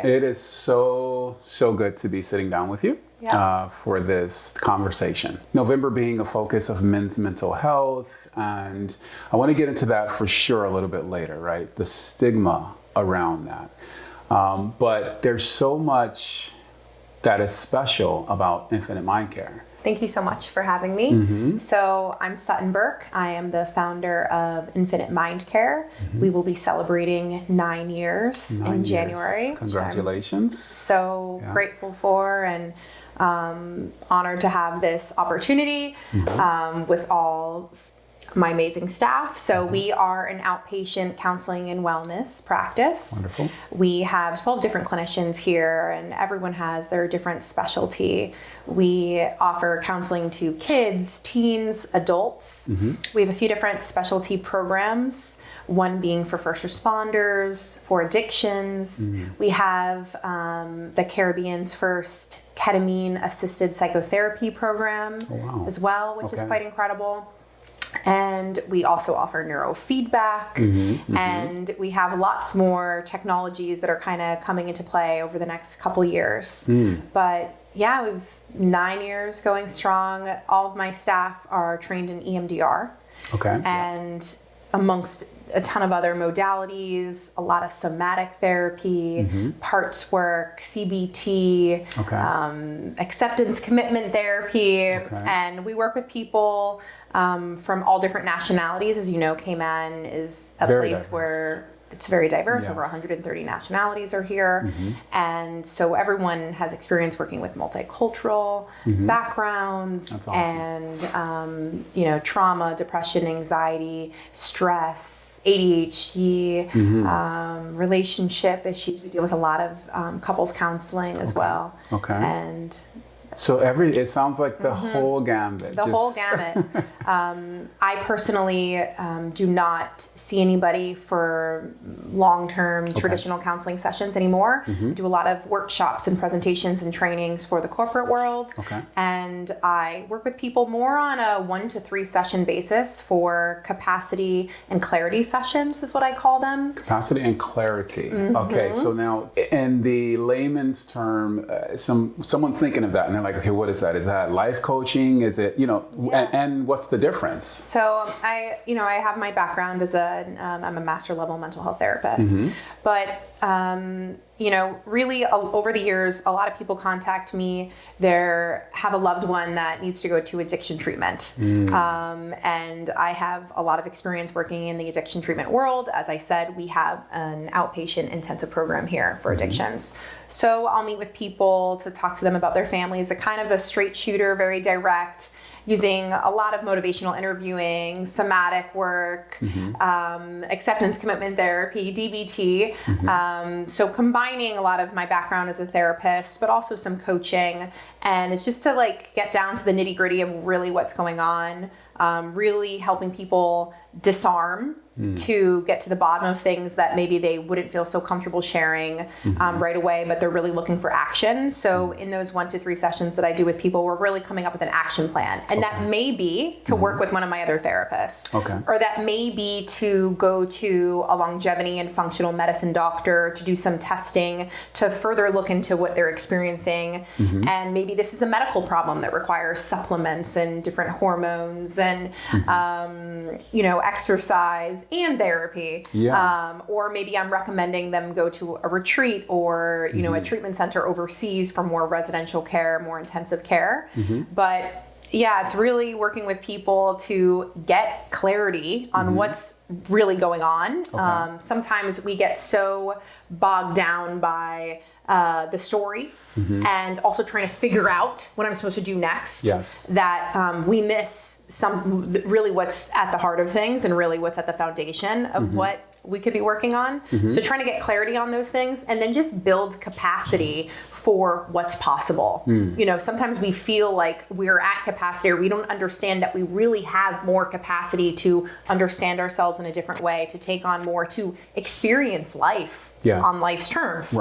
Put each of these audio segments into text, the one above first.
It is so good to be sitting down with you for this conversation. November being a focus of men's mental health, and I want to get into that for sure a little bit later, right? The stigma around that. But there's so much that is special about Infinite Mindcare. Thank you so much for having me. Mm-hmm. So I'm Sutton Burke. I am the founder of Infinite Mindcare. Mm-hmm. We will be celebrating 9 years in January. Congratulations. So grateful for and honored to have this opportunity with all my amazing staff. So we are an outpatient counseling and wellness practice. Wonderful. We have 12 different clinicians here, and everyone has their different specialty. We offer counseling to kids, teens, adults. Mm-hmm. We have a few different specialty programs, one being for first responders, for addictions. Mm-hmm. We have the Caribbean's first ketamine-assisted psychotherapy program as well, which is quite incredible. And we also offer neurofeedback, and we have lots more technologies that are kind of coming into play over the next couple years. But yeah, we've 9 years going strong. All of my staff are trained in EMDR, and amongst a ton of other modalities, a lot of somatic therapy, parts work, CBT, acceptance commitment therapy, and we work with people from all different nationalities. As you know, Cayman is a place where it's very diverse. Over 130 nationalities are here. And so everyone has experience working with multicultural backgrounds. That's awesome. And, trauma, depression, anxiety, stress, ADHD, relationship issues. We deal with a lot of couples counseling as well. And so it sounds like the whole gambit. Whole gamut. I personally do not see anybody for long-term traditional counseling sessions anymore. I do a lot of workshops and presentations and trainings for the corporate world. And I work with people more on a 1 to 3 session basis for capacity and clarity sessions is what I call them. Capacity and clarity. Okay, so now in the layman's term, someone's thinking of that and they're like, okay, what is that? Is that life coaching? Is it, and what's the difference? So I have my background as I'm a master level mental health therapist, but really over the years, a lot of people contact me. They have a loved one that needs to go to addiction treatment. And I have a lot of experience working in the addiction treatment world. As I said, we have an outpatient intensive program here for addictions. So I'll meet with people to talk to them about their families, a kind of a straight shooter, very direct, using a lot of motivational interviewing, somatic work, acceptance commitment therapy, DBT. So combining a lot of my background as a therapist, but also some coaching. And it's just to get down to the nitty gritty of really what's going on, really helping people disarm to get to the bottom of things that maybe they wouldn't feel so comfortable sharing right away, but they're really looking for action. So in those 1 to 3 sessions that I do with people, we're really coming up with an action plan. And that may be to work with one of my other therapists, or that may be to go to a longevity and functional medicine doctor to do some testing to further look into what they're experiencing. And maybe this is a medical problem that requires supplements and different hormones and, exercise and therapy. Or maybe I'm recommending them go to a retreat or, a treatment center overseas for more residential care, more intensive care. But it's really working with people to get clarity on what's really going on. Sometimes we get so bogged down by the story and also trying to figure out what I'm supposed to do next, that we miss really what's at the heart of things and really what's at the foundation of what we could be working on. So trying to get clarity on those things and then just build capacity for what's possible. Sometimes we feel like we're at capacity or we don't understand that we really have more capacity to understand ourselves in a different way, to take on more, to experience life on life's terms.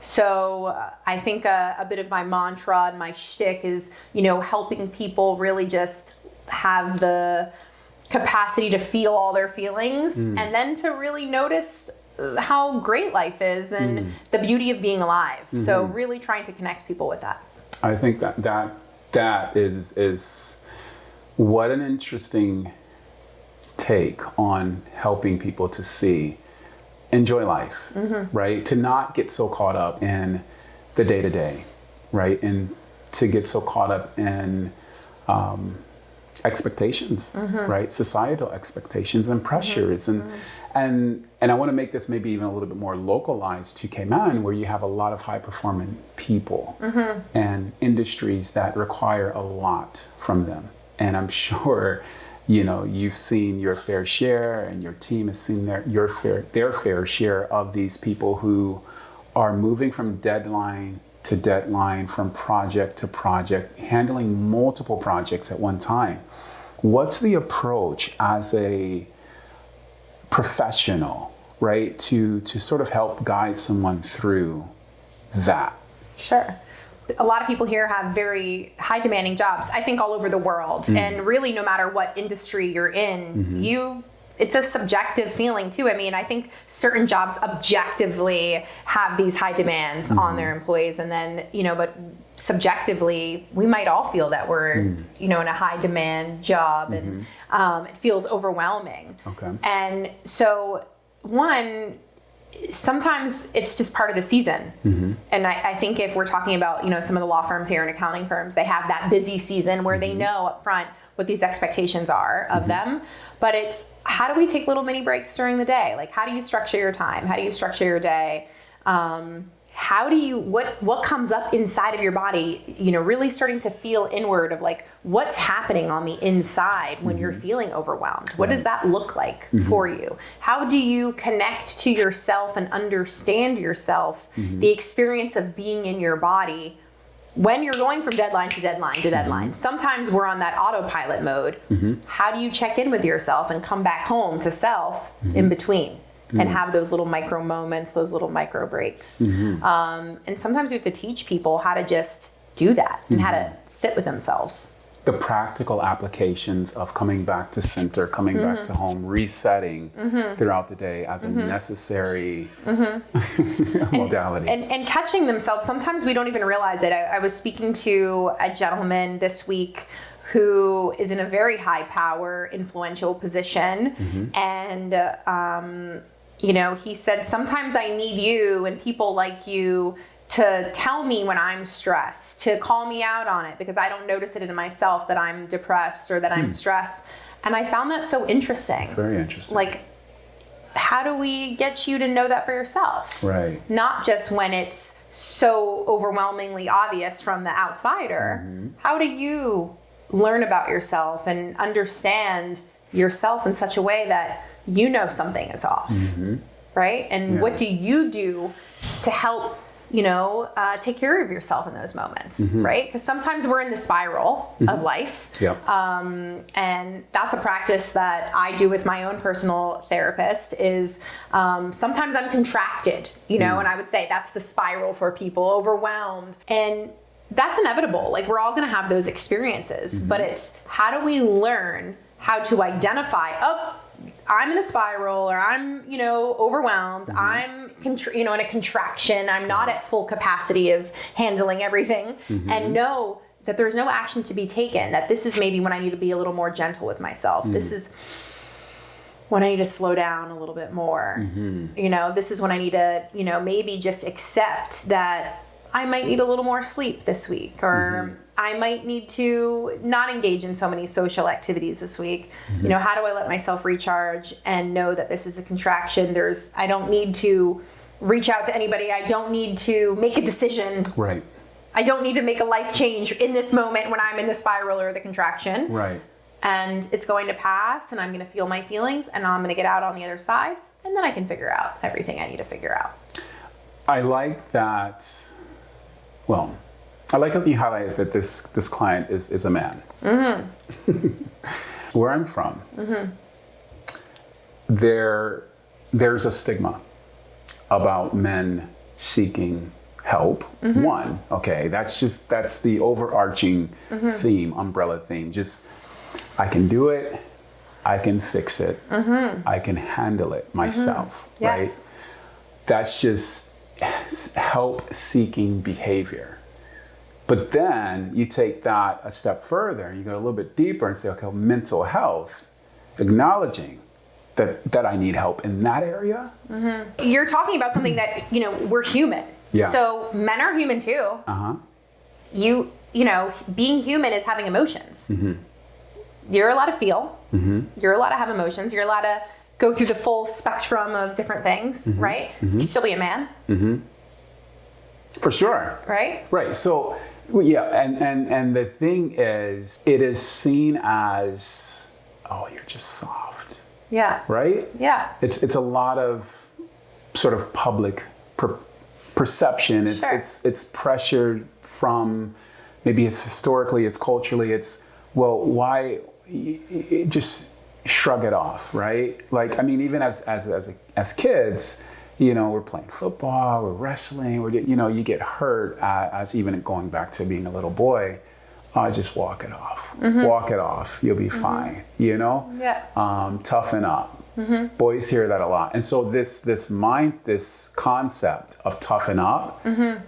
So I think a bit of my mantra and my shtick is, helping people really just have the capacity to feel all their feelings and then to really notice how great life is and the beauty of being alive. So really trying to connect people with that. I think that is what an interesting take on helping people to see, enjoy life, right? To not get so caught up in the day-to-day, right? And to get so caught up in expectations, right? Societal expectations and pressures. And I want to make this maybe even a little bit more localized to Cayman, where you have a lot of high-performing people and industries that require a lot from them. And I'm sure, you've seen your fair share, and your team has seen their fair share of these people who are moving from deadline to deadline, from project to project, handling multiple projects at one time. What's the approach as a professional, right, to sort of help guide someone through that? Sure. A lot of people here have very high demanding jobs, I think all over the world. And really, no matter what industry you're in, it's a subjective feeling too. I mean, I think certain jobs objectively have these high demands on their employees. And then, but subjectively, we might all feel that we're, in a high demand job and it feels overwhelming. Okay. And so sometimes it's just part of the season. And I think if we're talking about, some of the law firms here and accounting firms, they have that busy season where they know up front what these expectations are of them. But it's, how do we take little mini breaks during the day? Like, how do you structure your time? How do you structure your day? How do you, what comes up inside of your body, really starting to feel inward of like, what's happening on the inside when you're feeling overwhelmed? What does that look like for you? How do you connect to yourself and understand yourself, the experience of being in your body when you're going from deadline to deadline to deadline? Sometimes we're on that autopilot mode. How do you check in with yourself and come back home to self in between? And have those little micro moments, those little micro breaks. And sometimes we have to teach people how to just do that and how to sit with themselves. The practical applications of coming back to center, coming back to home, resetting throughout the day as a necessary modality. And catching themselves. Sometimes we don't even realize it. I was speaking to a gentleman this week who is in a very high power, influential position. And, he said, sometimes I need you and people like you to tell me when I'm stressed, to call me out on it, because I don't notice it in myself that I'm depressed or that I'm stressed. And I found that so interesting. It's very interesting. Like, how do we get you to know that for yourself? Right. Not just when it's so overwhelmingly obvious from the outsider. How do you learn about yourself and understand yourself in such a way that something is off, right? And what do you do to help, take care of yourself in those moments, right? Because sometimes we're in the spiral of life. And that's a practice that I do with my own personal therapist is sometimes I'm contracted, and I would say that's the spiral for people, overwhelmed. And that's inevitable. Like, we're all going to have those experiences, but it's how do we learn how to identify, I'm in a spiral, or I'm, overwhelmed. I'm, in a contraction. I'm not at full capacity of handling everything, and know that there's no action to be taken, that this is maybe when I need to be a little more gentle with myself. This is when I need to slow down a little bit more. This is when I need to, maybe just accept that I might need a little more sleep this week, or I might need to not engage in so many social activities this week. How do I let myself recharge and know that this is a contraction? I don't need to reach out to anybody. I don't need to make a decision. Right. I don't need to make a life change in this moment when I'm in the spiral or the contraction. Right. And it's going to pass, and I'm going to feel my feelings, and I'm going to get out on the other side, and then I can figure out everything I need to figure out. I like that. Well, I like that you highlighted that this client is a man. Where I'm from, there's a stigma about men seeking help. One, okay, that's the overarching theme, umbrella theme. Just, I can do it, I can fix it, I can handle it myself, Yes. right? that's just help-seeking behavior. But then you take that a step further and you go a little bit deeper and say, okay, well, mental health, acknowledging that I need help in that area. Mm-hmm. You're talking about something that, we're human. Yeah. So men are human too. Uh-huh. You know, being human is having emotions. Mm-hmm. You're allowed to feel. Mm-hmm. You're allowed to have emotions. You're allowed to go through the full spectrum of different things, mm-hmm. right? Mm-hmm. You can still be a man. Mm-hmm. For sure. Right? Right. So, yeah, and the thing is, it is seen as, oh, you're just soft. Yeah. Right? Yeah. It's a lot of sort of public perception. It's pressured from, maybe it's historically, it's culturally, it's, well, why just shrug it off, right? Like, I mean, even as kids, we're playing football, we're wrestling, you get hurt as even going back to being a little boy. Just walk it off. Mm-hmm. Walk it off. You'll be fine. Mm-hmm. Yeah. Toughen up. Mm-hmm. Boys hear that a lot, and so this concept of toughen up mm-hmm.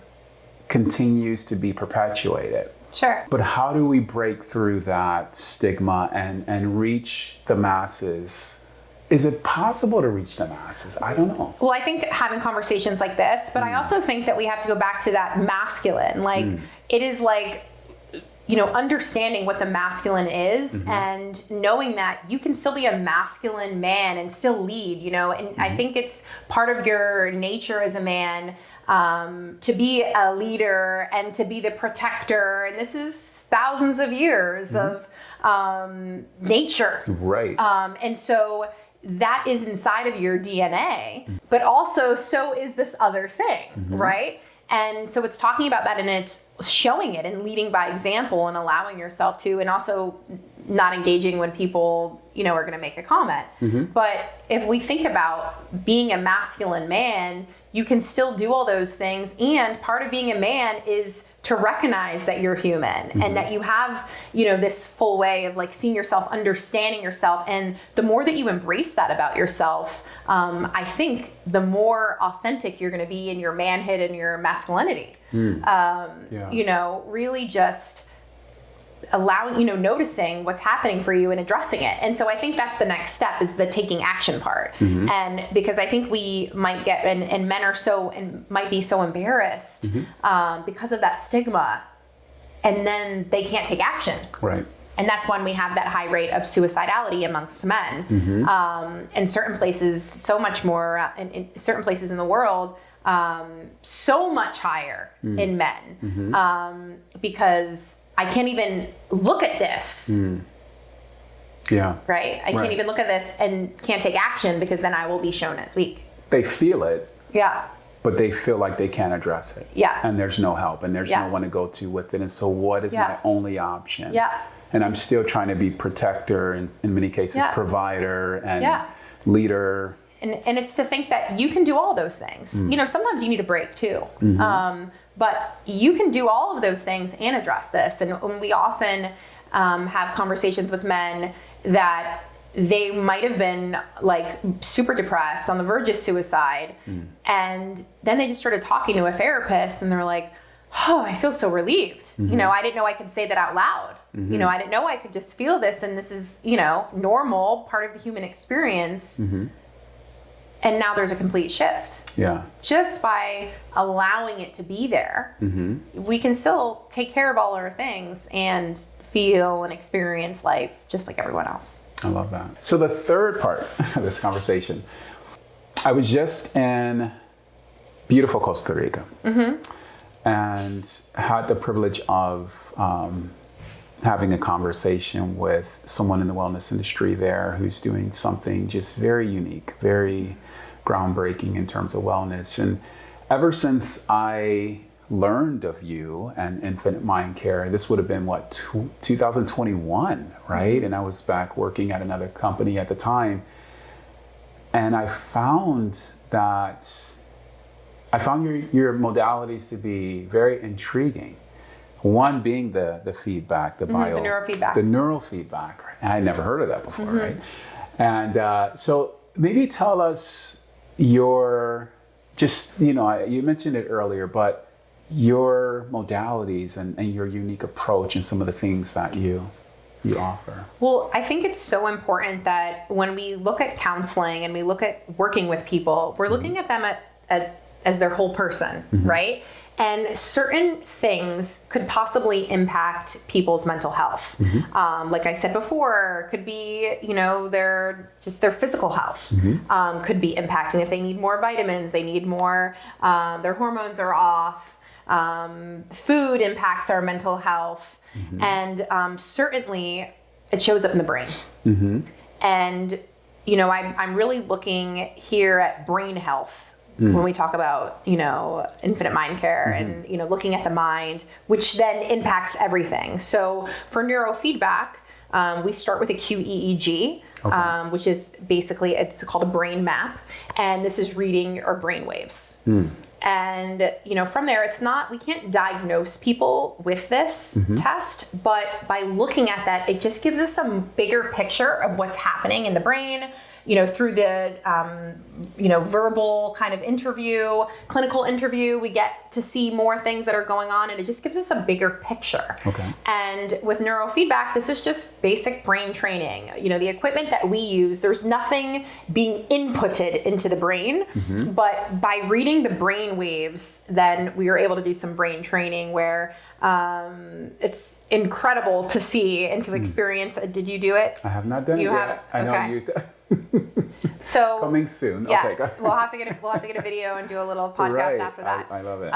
continues to be perpetuated. Sure. But how do we break through that stigma and reach the masses? Is it possible to reach the masses? I don't know. Well, I think having conversations like this, but I also think that we have to go back to that masculine. Like, it is like, understanding what the masculine is mm-hmm. and knowing that you can still be a masculine man and still lead, and mm-hmm. I think it's part of your nature as a man to be a leader and to be the protector. And this is thousands of years mm-hmm. of nature. Right. And so that is inside of your DNA, but also so is this other thing, mm-hmm. right? And so it's talking about that and it's showing it and leading by example and allowing yourself to, and also not engaging when people, are going to make a comment. Mm-hmm. But if we think about being a masculine man, you can still do all those things. And part of being a man is to recognize that you're human mm-hmm. and that you have, this full way of like seeing yourself, understanding yourself. And the more that you embrace that about yourself, I think the more authentic you're going to be in your manhood and your masculinity. Really just allowing, noticing what's happening for you and addressing it. And so I think that's the next step, is the taking action part. Mm-hmm. And because I think we might get, and men are might be so embarrassed mm-hmm. Because of that stigma, and then they can't take action. Right. And that's when we have that high rate of suicidality amongst men. Mm-hmm. In certain places, so much more, in certain places in the world, so much higher in men. Mm-hmm. Because I can't even look at this. Yeah. Right? I can't even look at this and can't take action because then I will be shown as weak. They feel it. Yeah. But they feel like they can't address it. Yeah. And there's no help and there's no one to go to with it. And so what is my only option? Yeah. And I'm still trying to be protector and in many cases provider and leader. And it's to think that you can do all those things. Sometimes you need a break too. Mm-hmm. But you can do all of those things and address this. And we often have conversations with men that they might have been like super depressed, on the verge of suicide. And then they just started talking to a therapist and they're like, oh, I feel so relieved. Mm-hmm. I didn't know I could say that out loud. Mm-hmm. I didn't know I could just feel this. And this is, normal, part of the human experience. Mm-hmm. And now there's a complete shift. Yeah. Just by allowing it to be there, mm-hmm. we can still take care of all our things and feel and experience life just like everyone else. I love that. So the third part of this conversation, I was just in beautiful Costa Rica mm-hmm. and had the privilege of having a conversation with someone in the wellness industry there who's doing something just very unique, very groundbreaking in terms of wellness. And ever since I learned of you and Infinite Mindcare, this would have been 2021, right? And I was back working at another company at the time. And I found your modalities to be very intriguing. One being the feedback, the neurofeedback. The neurofeedback. And I had never heard of that before, mm-hmm. right? And so maybe tell us your just, you mentioned it earlier, but your modalities and your unique approach and some of the things that you offer. Well, I think it's so important that when we look at counseling and we look at working with people, we're looking at them as their whole person, right? And certain things could possibly impact people's mental health. Like I said before, could be, their physical health could be impacting. If they need more vitamins, they need more, their hormones are off. Food impacts our mental health. And certainly it shows up in the brain. And, I'm really looking here at brain health. When we talk about, Infinite Mindcare and, looking at the mind, which then impacts everything. So for neurofeedback, we start with a QEEG, which is basically, it's called a brain map. And this is reading our brain waves. And, from there, we can't diagnose people with this test, but by looking at that, it just gives us a bigger picture of what's happening in the brain, through the, verbal kind of interview, clinical interview, we get to see more things that are going on, and it just gives us a bigger picture. And with neurofeedback, this is just basic brain training. The equipment that we use, there's nothing being inputted into the brain, but by reading the brain waves, then we are able to do some brain training where it's incredible to see and to experience. Did you do it? I have not done it yet. I know you. So coming soon. Yes, Okay. we'll have to get a video and do a little podcast after that. I love it.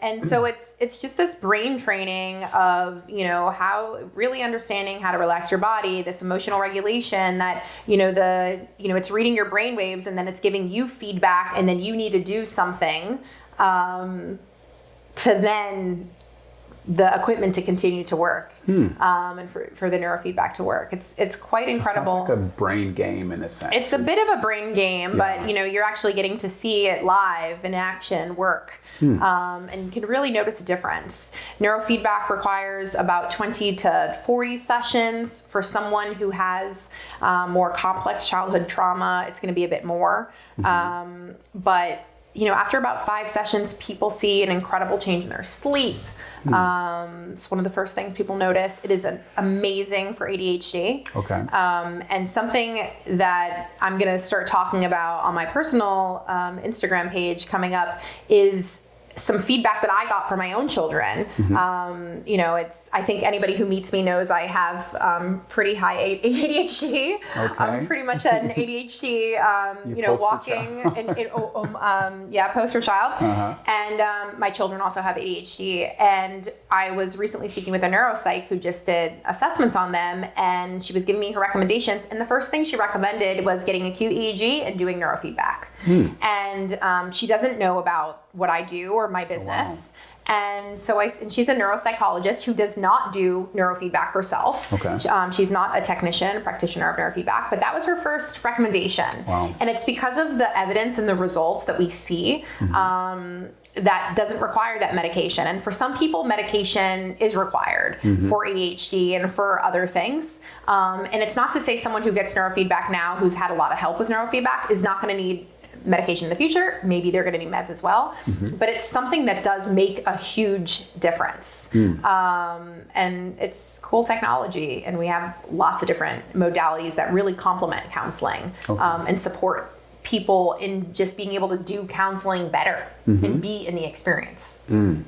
And so it's just this brain training of how really understanding how to relax your body, this emotional regulation that it's reading your brain waves and then it's giving you feedback and then you need to do something to then the equipment to continue to work and for the neurofeedback to work. It's quite incredible. It's like a brain game in a sense. It's a bit of a brain game, but you're actually getting to see it live in action work. And you can really notice a difference. Neurofeedback requires about 20 to 40 sessions. For someone who has more complex childhood trauma, it's going to be a bit more. But after about 5 sessions, people see an incredible change in their sleep. It's one of the first things people notice. It is amazing for ADHD. And something that I'm going to start talking about on my personal Instagram page coming up is some feedback that I got from my own children. I think anybody who meets me knows I have pretty high ADHD. I'm pretty much an ADHD, walking poster child. And my children also have ADHD. And I was recently speaking with a neuropsych who just did assessments on them, and she was giving me her recommendations. And the first thing she recommended was getting a QEEG and doing neurofeedback. And she doesn't know about what I do or my business. And so she's a neuropsychologist who does not do neurofeedback herself. She's not a technician, a practitioner of neurofeedback, but that was her first recommendation. And it's because of the evidence and the results that we see that doesn't require that medication. And for some people, medication is required for ADHD and for other things. And it's not to say someone who gets neurofeedback now, who's had a lot of help with neurofeedback, is not going to need medication in the future. Maybe they're going to need meds as well, but it's something that does make a huge difference. And it's cool technology, and we have lots of different modalities that really complement counseling and support people in just being able to do counseling better and be in the experience. And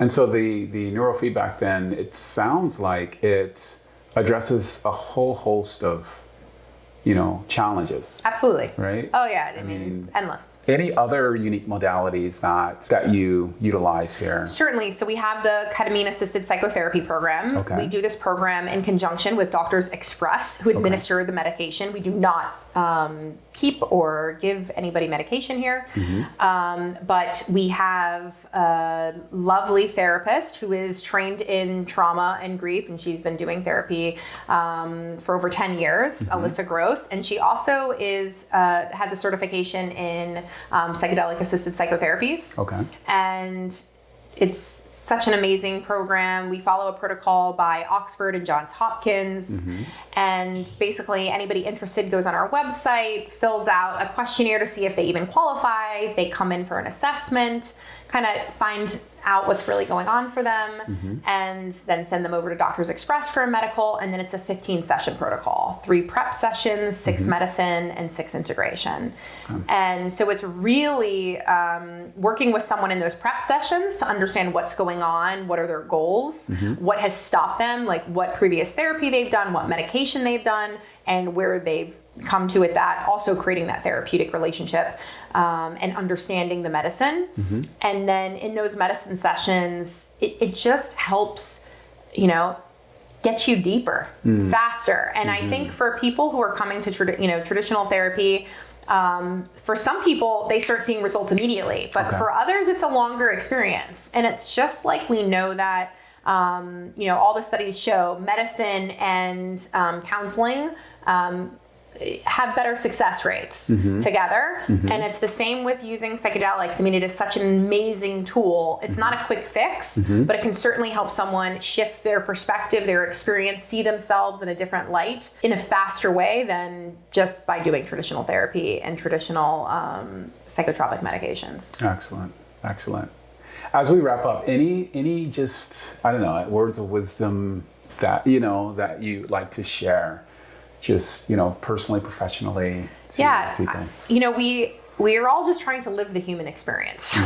so the neurofeedback then, it sounds like it addresses a whole host of challenges. Absolutely. Right? Oh yeah, I mean, it's endless. Any other unique modalities that you utilize here? Certainly. So we have the ketamine-assisted psychotherapy program. We do this program in conjunction with Doctors Express, who administer the medication. We do not keep or give anybody medication here. But we have a lovely therapist who is trained in trauma and grief, and she's been doing therapy for over 10 years, Alyssa Gross. And she also has a certification in psychedelic assisted psychotherapies. And It's such an amazing program. We follow a protocol by Oxford and Johns Hopkins. And basically anybody interested goes on our website, fills out a questionnaire to see if they even qualify, if they come in for an assessment, kind of find out what's really going on for them, and then send them over to Doctors Express for a medical. And then it's a 15-session protocol, 3 prep sessions, 6 medicine, and 6 integration. And so it's really working with someone in those prep sessions to understand what's going on, what are their goals, what has stopped them, like what previous therapy they've done, what medication they've done, and where they've come to with that, also creating that therapeutic relationship, and understanding the medicine. And then in those medicine sessions, it just helps, get you deeper, faster. And I think for people who are coming to traditional therapy, for some people, they start seeing results immediately, but for others, it's a longer experience. And it's just like we know that, all the studies show medicine and counseling have better success rates together. And it's the same with using psychedelics. I mean, it is such an amazing tool. It's not a quick fix, but it can certainly help someone shift their perspective, their experience, see themselves in a different light in a faster way than just by doing traditional therapy and traditional psychotropic medications. Excellent. As we wrap up, any just, I don't know, words of wisdom that, that you like to share, just, personally, professionally to people? We are all just trying to live the human experience.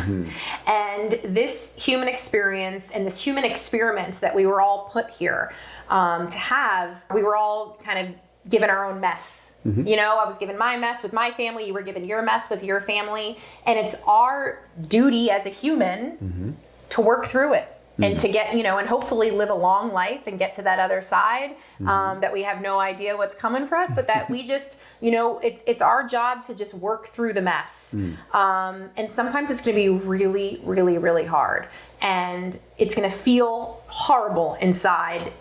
And this human experience and this human experiment that we were all put here to have, we were all kind of given our own mess. I was given my mess with my family, you were given your mess with your family, and it's our duty as a human to work through it and to get, and hopefully live a long life and get to that other side, that we have no idea what's coming for us, but that we just, it's our job to just work through the mess. And sometimes it's going to be really, really, really hard, and it's going to feel horrible inside,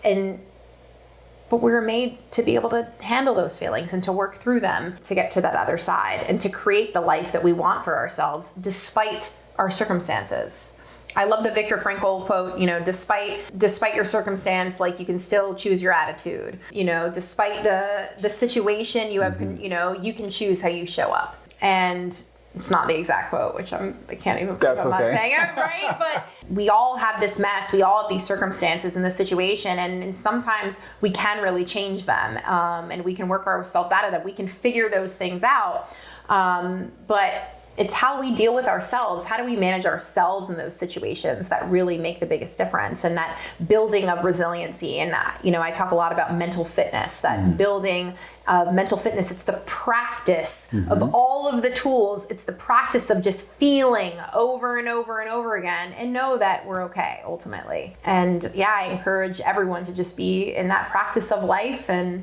but we were made to be able to handle those feelings and to work through them to get to that other side and to create the life that we want for ourselves despite our circumstances. I love the Viktor Frankl quote, despite your circumstance, like you can still choose your attitude. Despite the situation you have, you can choose how you show up. And it's not the exact quote, which I can't even believe I'm not saying it, right? But we all have this mess. We all have these circumstances in this situation. And sometimes we can really change them. And we can work ourselves out of them. We can figure those things out. But it's how we deal with ourselves. How do we manage ourselves in those situations that really make the biggest difference? And that building of resiliency. And, I talk a lot about mental fitness, that building of mental fitness. It's the practice of all of the tools. It's the practice of just feeling over and over and over again and know that we're okay ultimately. And I encourage everyone to just be in that practice of life, and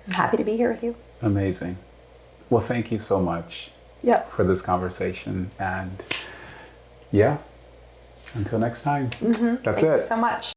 I'm happy to be here with you. Amazing. Well, thank you so much. For this conversation, and until next time. That's it. Thank you so much.